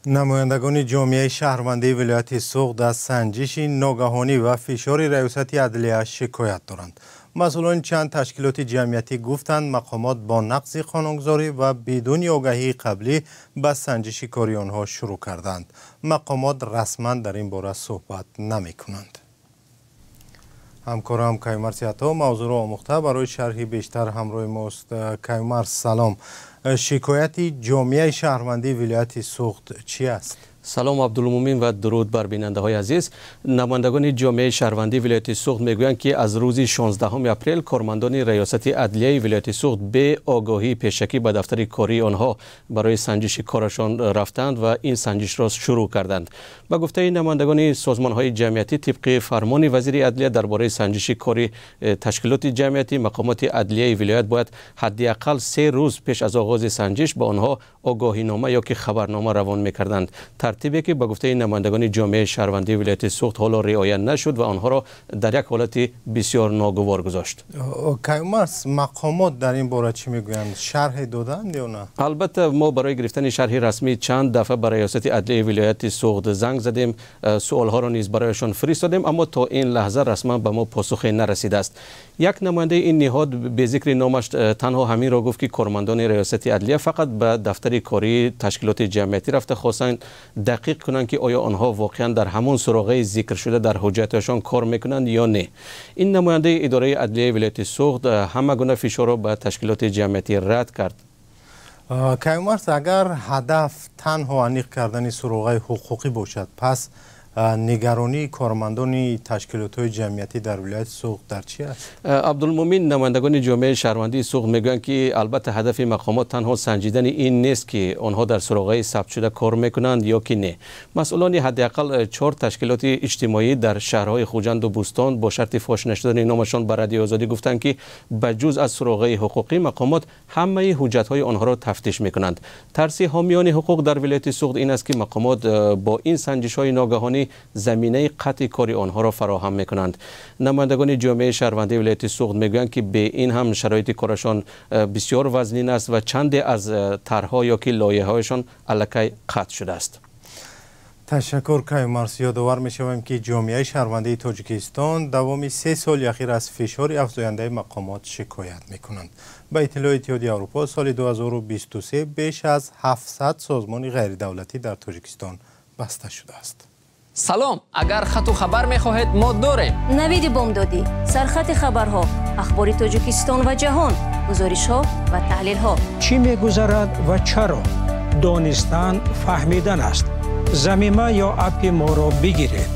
نمایندگان جامعه شهروندی ولایت سوخت از سنجش ناگهانی و فشار ریاست عدلیه شکایت دارند. مسئولان چند تشکیلات جمعیتی گفتند مقامات با نقض قانونگذاری و بدون آگاهی قبلی به سنجش کاری آنها شروع کردند. مقامات رسما در این باره صحبت نمی کنند. همکارم کیومرث عطا موضوع را آموخته برای شرحی بیشتر همراه ماست. کیومرث سلام. شکایت جامعه شهروندی ولایت سوخت چی است؟ سلام عبدالمومن و درود بر بیننده های عزیز. نمایندگان جامعه شهروندی ولایت سوخت میگویند که از روز 16 اپریل کارمندان ریاست عدلیه ولایت سوخت به آگاهی پیشکی به دفتر کاری آنها برای سنجش کارشان رفتند و این سنجش را شروع کردند. به گفته نمایندگان سازمان های جمعیتی طبق فرمان وزیر عدلیه درباره سنجش کاری تشکیلات جمعیتی مقامات عدلیه ولایت باید حداقل 3 روز پیش از آغاز سنجش به آنها آگاهینامه یا که خبرنامه روان می‌کردند. ترتیبی که به گفته نمایندگان جامعه شهروندی ولایت سوخت حالا رعایت نشد و آنها را در یک حالت بسیار ناگوار گذاشت. کیومرث مقامات در این باره چی میگویند؟ شرح دادند یا نه؟ البته ما برای گرفتن شرح رسمی چند دفعه به ریاست عدلیه ولایت سوخت زنگ زدیم، سوال ها را نیز برایشان فرستادیم، اما تا این لحظه رسما به ما پاسخی نرسیده است. یک نماینده این نهاد به ذکر نامش تنها همین را گفت که کارمندان ریاست عدلیه فقط به دفتر کاری تشکیلات جمعیتی رفته خواستند دقیق کنند که آیا آنها واقعا در همون سراغه ذکر شده در حجتشان کار میکنند یا نه. این نماینده اداره عدلیه ولایت سوخت همه گونه فشار را به تشکیلات جمعیتی رد کرد. کیومرث اگر هدف تنها انیق کردن سراغه حقوقی باشد، پس نگرانی کارمندان تشکیلات جمعیتی در ولایت سوخت در چی است؟ عبدالمومن نمایندگان جامعه شهروندی سوخت میگویند که البته هدف مقامات تنها سنجیدن این نیست که آنها در سراغه ثبت شده کار میکنند یا که نه. مسئولان حداقل 4 تشکیلات اجتماعی در شهرهای خوجند و بوستان با شرط فاش نشدن نامشان به رادیو آزادی گفتند که بجز از سراغه حقوقی مقامات همه حجت‌های آنها را تفتیش میکنند. ترس حامیان حقوق در ولایت سوخت این است که مقامات با این سنجش‌های ناگهانی زمینه قطع کاری آنها را فراهم میکنند. نمایندگان جامعه شهروندی ولایت سوخت میگویند که به این هم شرایط کارشان بسیار وزنین است و چند از طرح‌ها یا که لایحه‌هایشان الکی قطع شده است. تشکر کیومرث. یادآور می‌شویم که جامعه شهروندی تاجیکستان دوام 3 سال اخیر از فشار افزاینده مقامات شکایت می‌کنند. به اطلاع اتحادیه اروپا سال 2023 بیش از 700 سازمان غیر دولتی در تاجیکستان بسته شده است. سلام، اگر خط و خبر می‌خواهید ما داریم. نوید بامدادی، سرخط خبرها، اخبار تاجیکستان و جهان، گزارش‌ها و تحلیل‌ها. چی می‌گذرد و چرا؟ دانستن فهمیدن است. ضمیمه یا اپ ما را بگیرید.